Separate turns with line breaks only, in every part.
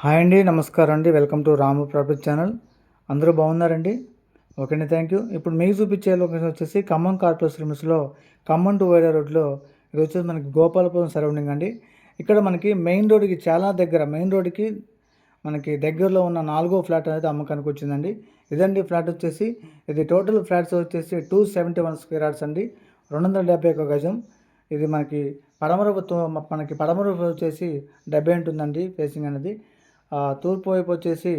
Hi అండి, నమస్కారం అండి. Welcome to Ramu property channel. అందరూ బాగున్నారండి? ఓకే అండి, థ్యాంక్ యూ. ఇప్పుడు మీకు చూపించే లొకేషన్ వచ్చేసి ఖమ్మం కార్పొరేషన్ లిమిట్స్లో ఖమ్మం టు వైరా రోడ్లో. ఇది వచ్చేసి మనకి గోపాలపురం సరౌండింగ్ అండి. ఇక్కడ మనకి మెయిన్ రోడ్కి చాలా దగ్గర, మెయిన్ రోడ్కి మనకి దగ్గరలో ఉన్న 4వ ఫ్లాట్ అనేది అమ్మకానికి వచ్చిందండి. ఇదండి ఫ్లాట్ వచ్చేసి. ఇది టోటల్ ఫ్లాట్స్ వచ్చేసి 271 స్క్వేర్ యార్డ్స్ అండి, 271 గజం. ఇది మనకి పడమర వచ్చేసి 70 ఉంటుందండి ఫేసింగ్ అనేది. తూర్పు వైపు వచ్చేసి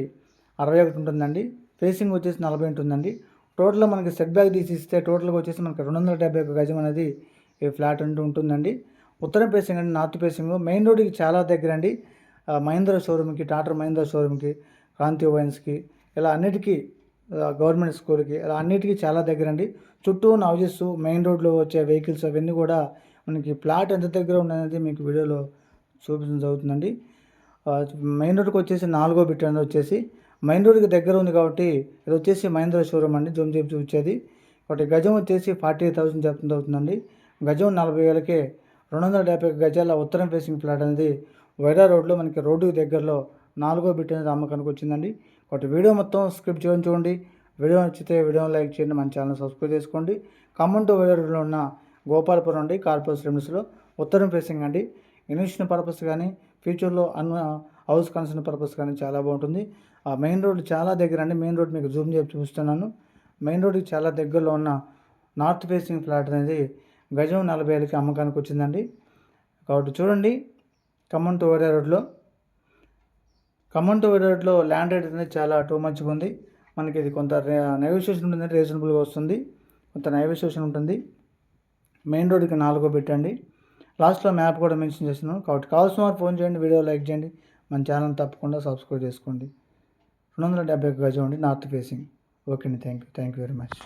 61 ఉంటుందండి, ఫేసింగ్ వచ్చేసి 40 ఉంటుందండి. టోటల్గా మనకి సెట్ బ్యాక్ తీసి ఇస్తే టోటల్గా వచ్చేసి మనకి 271 గజం అనేది ఈ ఫ్లాట్ ఉంటుందండి. ఉత్తరం ఫేసింగ్ అండి, నార్త్ ఫేసింగ్. మెయిన్ రోడ్కి చాలా దగ్గర అండి. మహీంద్రా షోరూమ్కి, టాటా మహీంద్రా షోరూమ్కి, క్రాంతి వైన్స్కి, ఇలా అన్నిటికీ, గవర్నమెంట్ స్కూల్కి, ఇలా అన్నిటికీ చాలా దగ్గర అండి. చుట్టూ ఉన్న హౌజెస్, మెయిన్ రోడ్లో వచ్చే వెహికల్స్ అవన్నీ కూడా మనకి ప్లాట్ ఎంత దగ్గర ఉన్నది మీకు వీడియోలో చూపించడం జరుగుతుందండి. మెయిన్ రోడ్కి వచ్చేసి 4వ బిట్ అనేది వచ్చేసి మెయిన్ రోడ్కి దగ్గర ఉంది కాబట్టి ఇది వచ్చేసి మహీంద్రా షోరూమ్ అండి. జూమ్ చేసి చూపించేది. ఒకటి గజం వచ్చేసి 48,000 చెప్తుంది అవుతుందండి. గజం 40,000కే 271 గజాల ఉత్తరం ఫేసింగ్ ఫ్లాట్ అనేది వైరా రోడ్లో మనకి రోడ్డుకి దగ్గరలో 4వ బిట్ అనేది అమ్మకానికి వచ్చిందండి. ఒకటి వీడియో మొత్తం స్క్రిప్ట్ చేయని చూడండి. వీడియో నచ్చితే వీడియోని లైక్ చేయండి, మన ఛానల్ సబ్స్క్రైబ్ చేసుకోండి. ఖమ్మం టు వైరా రోడ్లో ఉన్న గోపాలపురం అండి, కార్పొరేషన్ లిమిట్స్లో ఉత్తరం ఫేసింగ్ అండి. ఇన్వెస్టింగ్ పర్పస్ కానీ, ఫ్యూచర్లో హౌస్ కన్స్ట్రక్షన్ పర్పస్ కానీ చాలా బాగుంటుంది. ఆ మెయిన్ రోడ్ చాలా దగ్గర అండి. మెయిన్ రోడ్ మీకు జూమ్ చేసి చూపిస్తున్నాను. మెయిన్ రోడ్కి చాలా దగ్గరలో ఉన్న నార్త్ ఫేసింగ్ ఫ్లాట్ అనేది గజం 40,000కి అమ్మకానికి వచ్చిందండి. కాబట్టి చూడండి, ఖమ్మం టు వైరా రోడ్లో ల్యాండ్ రేట్ అనేది చాలా టూ మచ్గా ఉంది. మనకి ఇది కొంత నెగోషియేషన్ ఉంటుంది, రీజనబుల్గా వస్తుంది, కొంత నెగోషియేషన్ ఉంటుంది. మెయిన్ రోడ్కి 4వ బిట్ అండి. లాస్ట్లో మ్యాప్ కూడా మెన్షన్ చేస్తున్నాను. కాబట్టి కావాల్సిన వారు ఫోన్ చేయండి, వీడియో లైక్ చేయండి, మన ఛానల్ తప్పకుండా సబ్స్క్రైబ్ చేసుకోండి. 271 గజం అండి, నార్త్ ఫేసింగ్. ఓకే అండి, థ్యాంక్ యూ వెరీ మచ్.